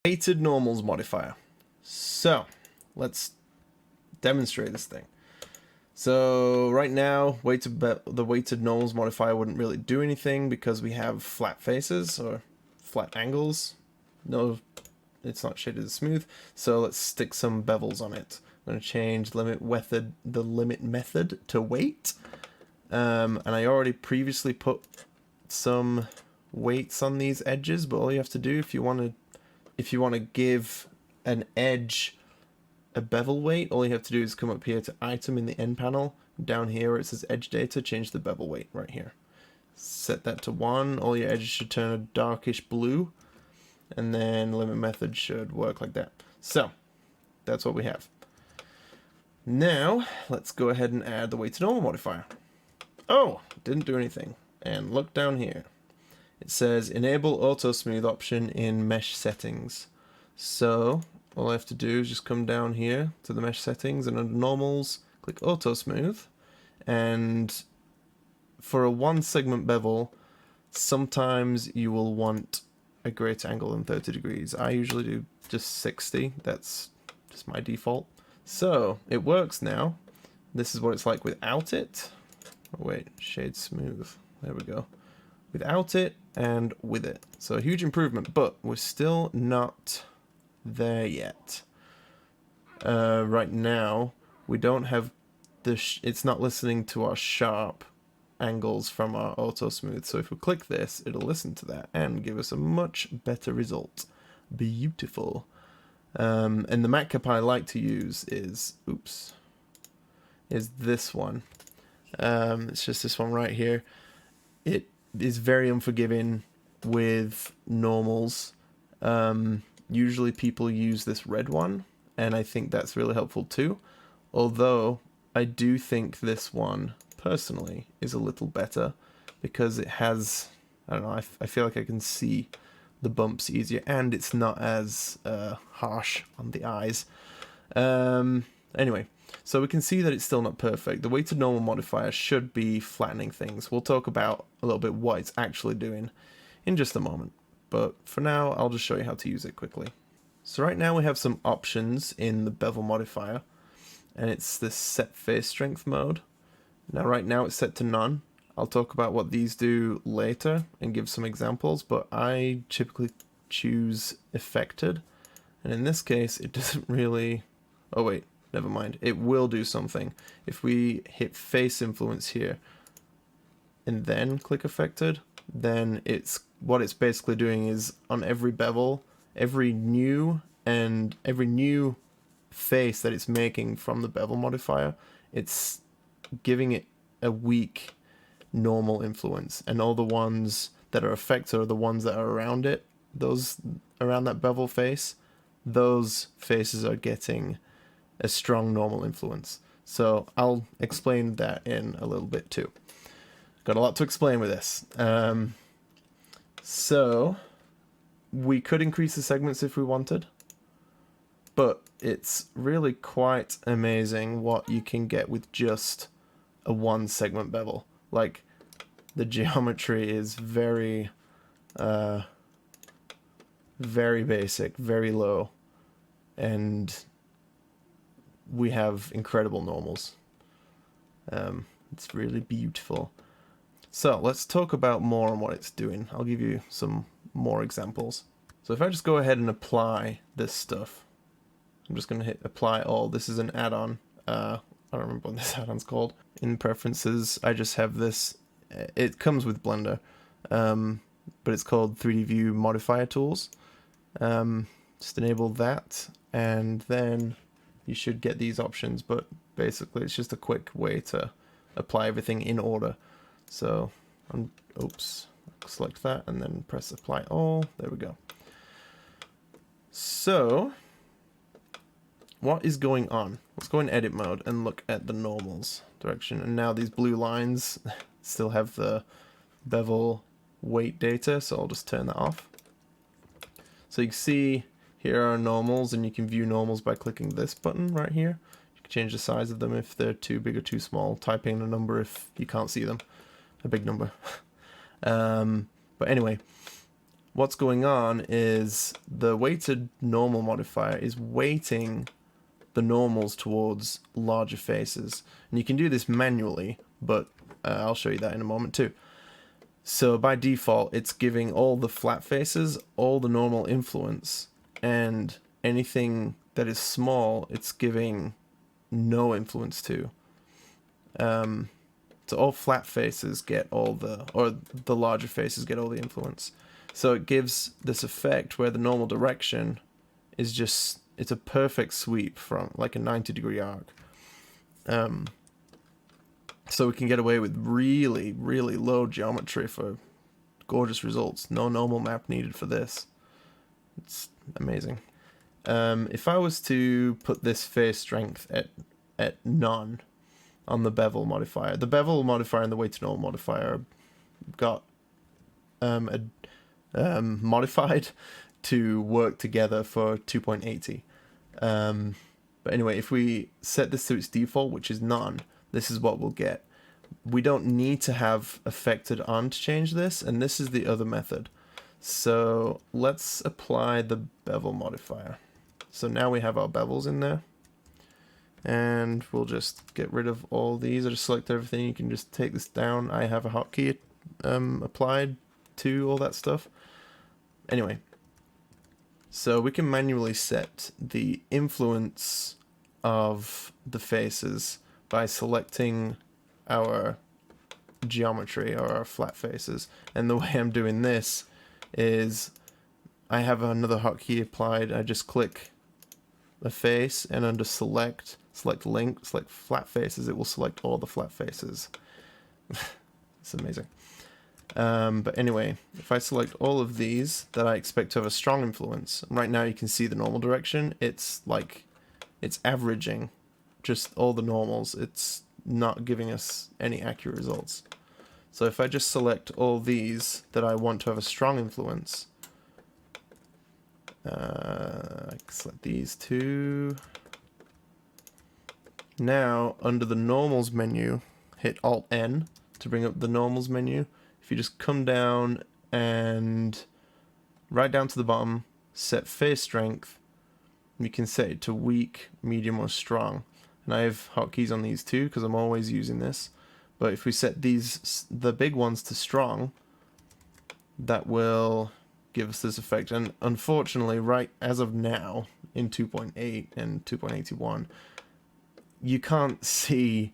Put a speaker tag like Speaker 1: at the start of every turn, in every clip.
Speaker 1: Weighted Normals Modifier. So, let's demonstrate this thing. So right now, the Weighted Normals Modifier wouldn't really do anything because we have flat faces or flat angles. No, it's not shaded as smooth. So let's stick some bevels on it. I'm going to change the limit method to weight. And I already previously put some weights on these edges, but all you have to do if you want to give an edge a bevel weight, all you have to do is come up here to item in the end panel. Down here where it says edge data, change the bevel weight right here. Set that to 1. All your edges should turn a darkish blue, and then limit method should work like that. So that's what we have. Now let's go ahead and add the weighted normal modifier. Oh, didn't do anything. And look down here. It says enable auto smooth option in mesh settings. So all I have to do is just come down here to the mesh settings and under normals, click auto smooth. And for a 1 segment bevel, sometimes you will want a greater angle than 30 degrees. I usually do just 60. That's just my default. So it works now. This is what it's like without it. Oh wait, shade smooth. There we go. Without it and with it. So a huge improvement, but we're still not there yet. Right now, we don't have it's not listening to our sharp angles from our auto smooth. So if we click this, it'll listen to that and give us a much better result. Beautiful. And the matcap I like to use is this one. It's just this one right here. It is very unforgiving with normals. Usually people use this red one, and I think that's really helpful too. Although I do think this one personally is a little better because it has, I don't know, I feel like I can see the bumps easier, and it's not as harsh on the eyes. Anyway, so we can see that it's still not perfect. The weighted normal modifier should be flattening things. We'll talk about a little bit what it's actually doing in just a moment. But for now, I'll just show you how to use it quickly. So right now we have some options in the bevel modifier, and it's this set face strength mode. Now right now it's set to none. I'll talk about what these do later and give some examples, but I typically choose affected. And in this case, it doesn't really... Oh wait, never mind. It will do something. If we hit face influence here and then click affected, then what it's basically doing is on every bevel, every new face that it's making from the bevel modifier, it's giving it a weak normal influence, and all the ones that are affected are the ones that are around it, those around that bevel face, those faces are getting a strong normal influence. So I'll explain that in a little bit too. Got a lot to explain with this. So we could increase the segments if we wanted, but it's really quite amazing what you can get with just a 1 segment bevel. Like, the geometry is very basic, very low, and we have incredible normals. It's really beautiful. So let's talk about more on what it's doing. I'll give you some more examples. So if I just go ahead and apply this stuff, I'm just going to hit apply all. This is an add-on. I don't remember what this add-on's called. In preferences, I just have this. It comes with Blender, but it's called 3D View Modifier Tools. Just enable that, and then you should get these options, but basically it's just a quick way to apply everything in order. So, select that and then press apply all. There we go. So, what is going on? Let's go in edit mode and look at the normals direction. And now these blue lines still have the bevel weight data, so I'll just turn that off. So you can see here are normals, and you can view normals by clicking this button right here. You can change the size of them if they're too big or too small. Type in a number if you can't see them. A big number. But anyway, what's going on is the weighted normal modifier is weighting the normals towards larger faces. And you can do this manually, but I'll show you that in a moment too. So by default, it's giving all the flat faces all the normal influence, and anything that is small, it's giving no influence to. So all flat faces get all the, or the larger faces get all the influence. So it gives this effect where the normal direction is just, it's a perfect sweep from like a 90-degree arc. So we can get away with really, really low geometry for gorgeous results. No normal map needed for this. It's amazing. If I was to put this face strength at none on the bevel modifier, the bevel modifier and the weighted normal modifier got modified to work together for 2.80. But anyway, if we set this to its default, which is none, this is what we'll get. We don't need to have affected on to change this, and this is the other method. So let's apply the bevel modifier. So now we have our bevels in there, and we'll just get rid of all these. I just select everything. You can just take this down. I have a hotkey applied to all that stuff. Anyway, so we can manually set the influence of the faces by selecting our geometry or our flat faces. And the way I'm doing this is I have another hotkey applied. I just click the face, and under select link, select flat faces, it will select all the flat faces. It's amazing. But anyway, if I select all of these that I expect to have a strong influence, right now you can see the normal direction. It's like, it's averaging just all the normals. It's not giving us any accurate results. So if I just select all these that I want to have a strong influence, I can select these two. Now under the normals menu, hit Alt N to bring up the normals menu. If you just come down and right down to the bottom, set face strength, you can set it to weak, medium, or strong. And I have hotkeys on these too because I'm always using this. But if we set these, the big ones, to strong, that will give us this effect. And unfortunately, right as of now, in 2.8 and 2.81, you can't see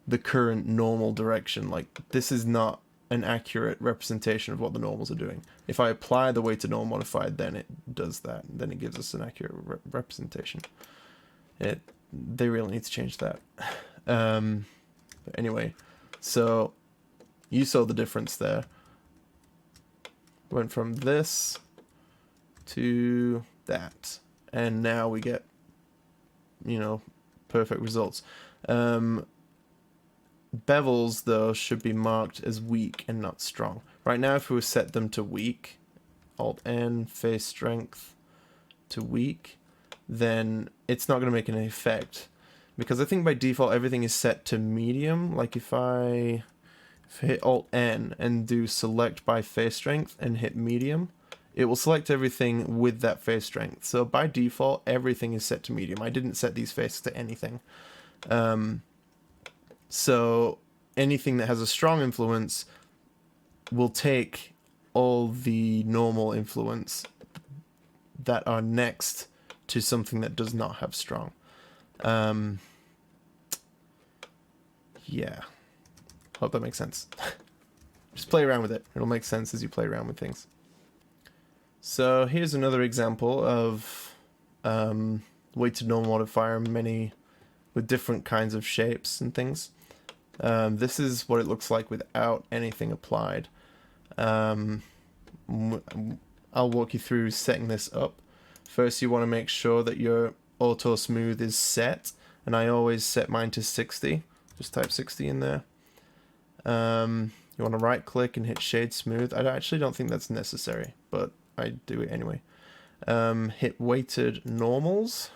Speaker 1: the current normal direction. Like, this is not an accurate representation of what the normals are doing. If I apply the weighted normal modifier, then it does that. Then it gives us an accurate representation. They really need to change that. But anyway, so you saw the difference there. Went from this to that, and now we get, you know, perfect results. Bevels, though, should be marked as weak and not strong. Right now, if we set them to weak, Alt-N, face strength to weak, then it's not going to make any effect. Because I think by default, everything is set to medium. Like if I hit Alt-N and do select by face strength and hit medium, it will select everything with that face strength. So by default, everything is set to medium. I didn't set these faces to anything. So anything that has a strong influence will take all the normal influence that are next to something that does not have strong. Yeah. Hope that makes sense. Just play around with it. It'll make sense as you play around with things. So here's another example of weighted normal modifier, many with different kinds of shapes and things. This is what it looks like without anything applied. I'll walk you through setting this up. First, you want to make sure that your auto smooth is set, and I always set mine to 60. Just type 60 in there. You want to right click and hit shade smooth. I actually don't think that's necessary, but I do it anyway. Hit weighted normals.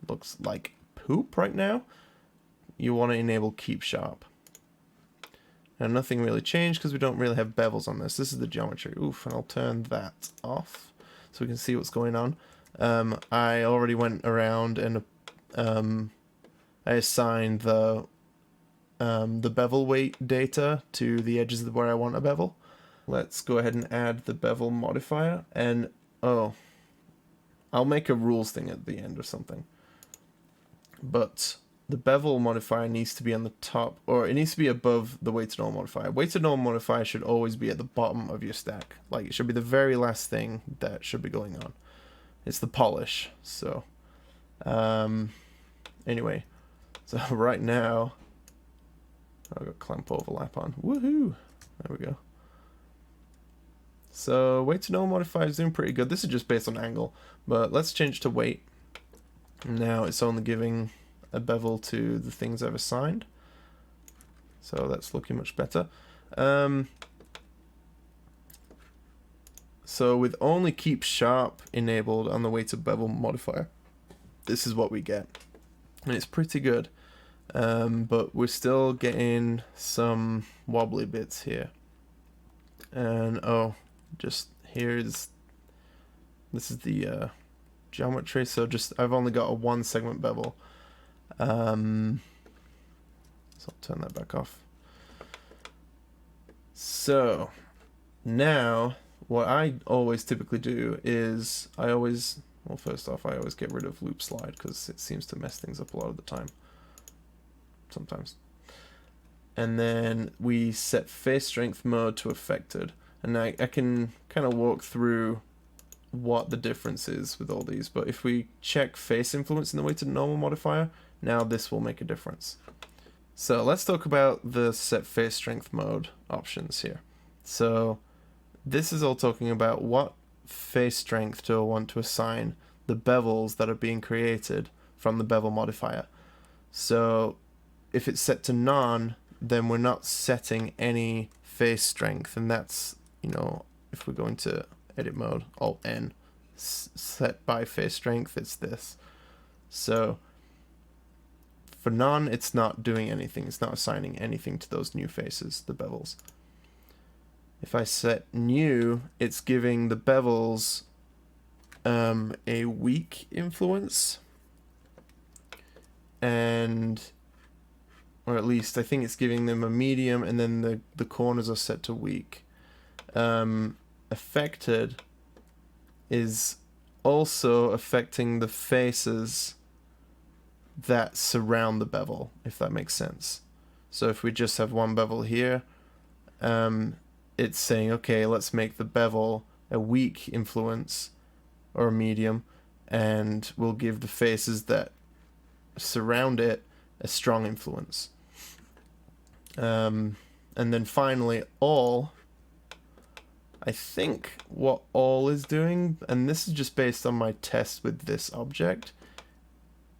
Speaker 1: Looks like poop right now. You want to enable keep sharp. And nothing really changed because we don't really have bevels on this. This is the geometry. Oof, and I'll turn that off so we can see what's going on. I already went around and I assigned the bevel weight data to the edges of where I want a bevel. Let's go ahead and add the bevel modifier, and oh, I'll make a rules thing at the end or something. But the bevel modifier needs to be on the top, or it needs to be above the weighted normal modifier. Weighted normal modifier should always be at the bottom of your stack. Like, it should be the very last thing that should be going on. It's the polish. So, anyway, so right now, I've got clamp overlap on. Woohoo! There we go. So weighted normal modifier is doing pretty good. This is just based on angle, but let's change to weight. Now it's only giving a bevel to the things I've assigned. So that's looking much better. So with only keep sharp enabled on the weighted bevel modifier, this is what we get. And it's pretty good. But we're still getting some wobbly bits here. And oh, just this is the geometry. So just I've only got a 1 segment bevel. So I'll turn that back off. So now what I always typically do is well, first off, I always get rid of loop slide because it seems to mess things up a lot of the time. Sometimes. And then we set face strength mode to affected. And I can kind of walk through what the difference is with all these. But if we check face influence in the weighted normal modifier, now this will make a difference. So let's talk about the set face strength mode options here. So this is all talking about what face strength do I want to assign the bevels that are being created from the bevel modifier. So if it's set to none, then we're not setting any face strength, and that's, you know, if we're going to edit mode, Alt N, set by face strength, it's this. So for none, it's not doing anything, it's not assigning anything to those new faces, the bevels. If I set new, it's giving the bevels a weak influence, and or at least I think it's giving them a medium, and then the corners are set to weak. Affected is also affecting the faces that surround the bevel, if that makes sense. So if we just have one bevel here, it's saying, okay, let's make the bevel a weak influence or a medium, and we'll give the faces that surround it a strong influence. And then finally, all. I think what all is doing, and this is just based on my test with this object,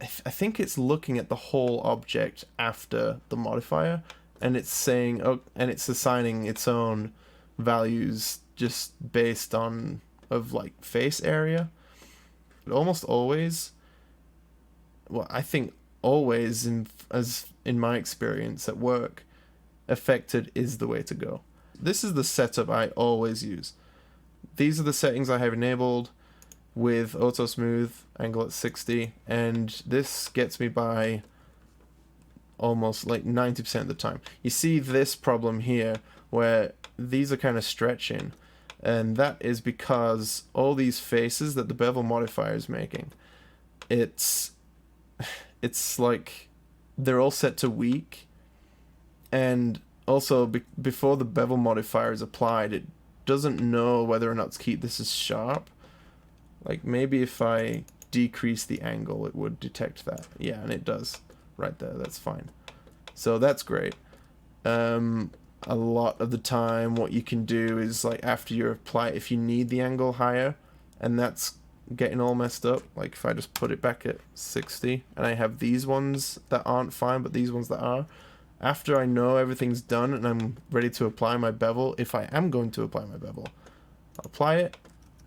Speaker 1: I think it's looking at the whole object after the modifier, and it's saying, oh, and it's assigning its own values just based on like face area. But almost always, well, I think always in my experience at work, affected is the way to go. This is the setup I always use. These are the settings I have enabled with auto smooth, angle at 60, and this gets me by almost like 90% of the time. You see this problem here where these are kind of stretching, and that is because all these faces that the bevel modifier is making, it's like they're all set to weak, and also before the bevel modifier is applied, it doesn't know whether or not to keep this as sharp. Like maybe if I decrease the angle, it would detect that. Yeah, and it does right there. That's fine. So that's great. A lot of the time what you can do is, like, after you apply, if you need the angle higher and that's getting all messed up, like if I just put it back at 60 and I have these ones that aren't fine but these ones that are, after I know everything's done and I'm ready to apply my bevel, if I am going to apply my bevel, I'll apply it,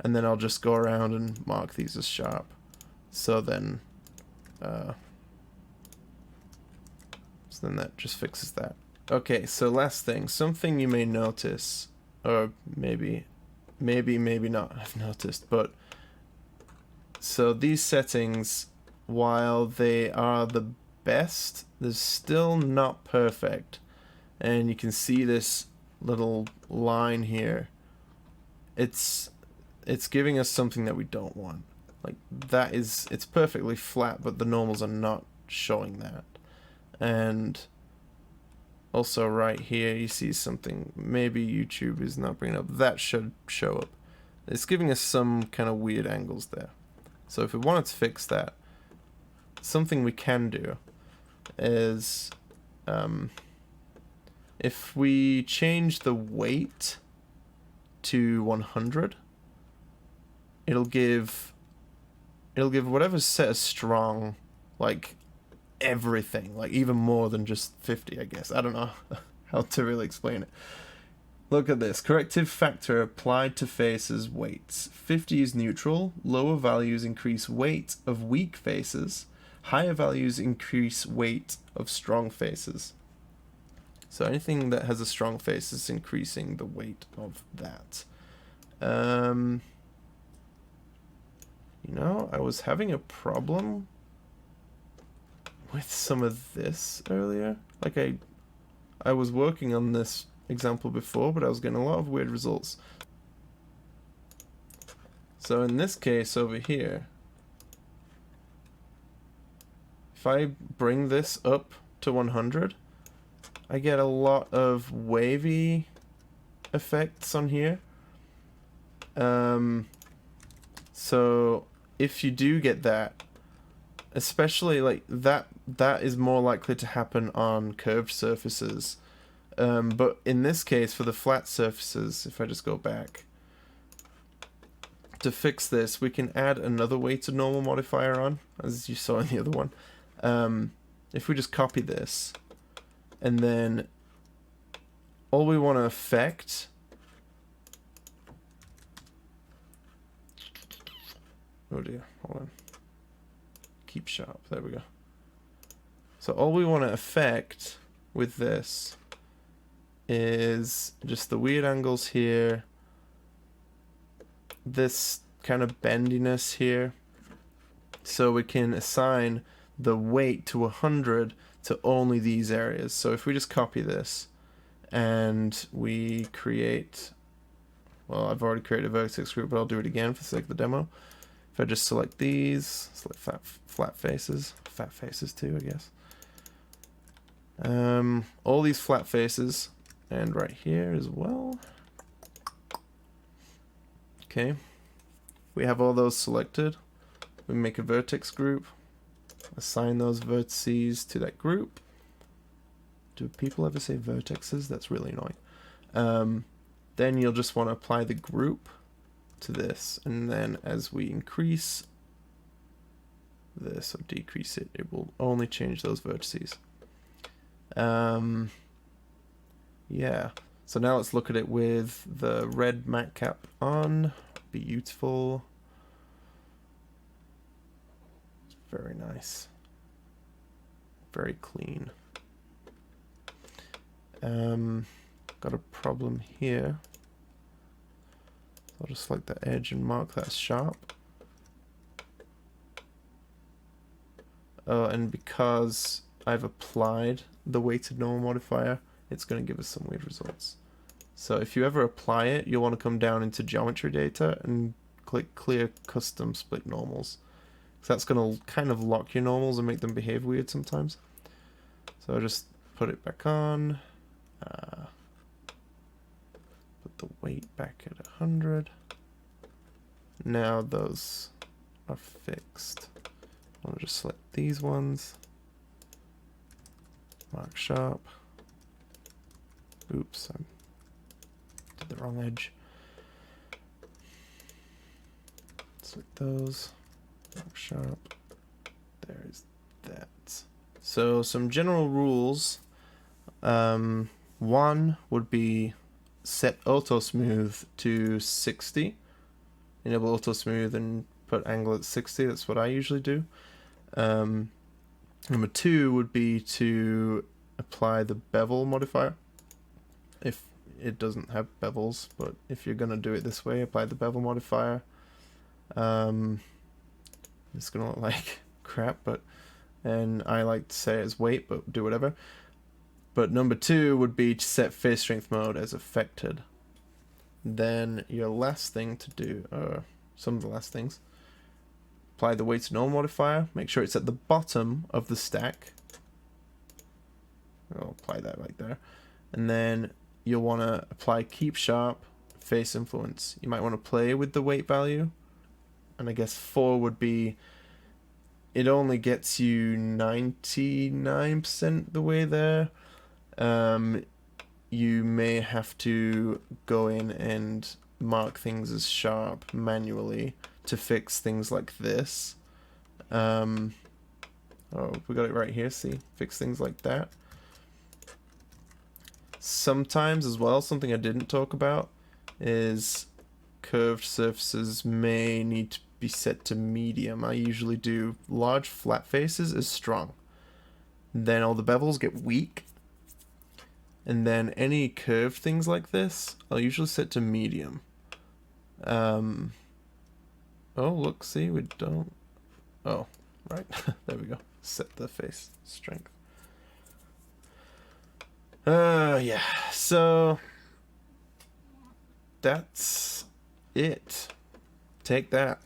Speaker 1: and then I'll just go around and mark these as sharp. So then that just fixes that. Okay, so last thing, something you may notice, or maybe not have noticed, but so these settings, while they are the best, they're still not perfect. And you can see this little line here. It's giving us something that we don't want. Like that is, it's perfectly flat, but the normals are not showing that. And also right here you see something, maybe YouTube is not bringing up, that should show up. It's giving us some kind of weird angles there. So if we wanted to fix that, something we can do is if we change the weight to 100, it'll give whatever's set as strong, like everything, like even more than just 50, I guess. I don't know how to really explain it. Look at this. Corrective factor applied to faces weights. 50 is neutral. Lower values increase weight of weak faces. Higher values increase weight of strong faces. So anything that has a strong face is increasing the weight of that. You know, I was having a problem with some of this earlier. Like I was working on this example before, but I was getting a lot of weird results. So in this case over here, if I bring this up to 100, I get a lot of wavy effects on here. So if you do get that, especially like that is more likely to happen on curved surfaces. But in this case, for the flat surfaces, if I just go back, to fix this, we can add another weighted normal modifier on, as you saw in the other one. If we just copy this, and then all we want to affect, oh dear, hold on, keep sharp, there we go. So all we want to affect with this is just the weird angles here, this kind of bendiness here, so we can assign the weight to 100 to only these areas. So if we just copy this and we create, well, I've already created a vertex group, but I'll do it again for the sake of the demo. If I just select these, select flat faces, fat faces too, I guess. All these flat faces, and right here as well. Okay, we have all those selected. We make a vertex group, assign those vertices to that group. Do people ever say vertexes? That's really annoying. Then you'll just want to apply the group to this, and then as we increase this or decrease it, it will only change those vertices. Yeah, so now let's look at it with the red matte cap on. Beautiful. Very nice. Very clean. Got a problem here. I'll just select the edge and mark that as sharp. Oh, and because I've applied the weighted normal modifier, it's going to give us some weird results. So if you ever apply it, you'll want to come down into geometry data and click clear custom split normals. So that's going to kind of lock your normals and make them behave weird sometimes. So I'll just put it back on. Put the weight back at 100. Now those are fixed. I'll just select these ones. Mark sharp. Oops, I did the wrong edge. Select those. Mark sharp. There's that. So some general rules. One would be set auto smooth to 60. Enable auto smooth and put angle at 60. That's what I usually do. Number two would be to apply the bevel modifier. If it doesn't have bevels, but if you're gonna do it this way, apply the bevel modifier. It's gonna look like crap, but and I like to say it's weight, but do whatever. But number 2 would be to set face strength mode as affected. Then your last thing to do, some of the last things, apply the weighted normal modifier. Make sure it's at the bottom of the stack. I'll apply that right there. And then you'll want to apply keep sharp face influence. You might want to play with the weight value. And I guess 4 would be, it only gets you 99% the way there. You may have to go in and mark things as sharp manually to fix things like this. Oh, we got it right here, see? Fix things like that. Sometimes as well, something I didn't talk about is curved surfaces may need to be set to medium. I usually do large flat faces as strong. Then all the bevels get weak. And then any curved things like this, I'll usually set to medium. Oh, look, see, we don't. Oh, right. There we go. Set the face strength. Yeah, so that's it. Take that.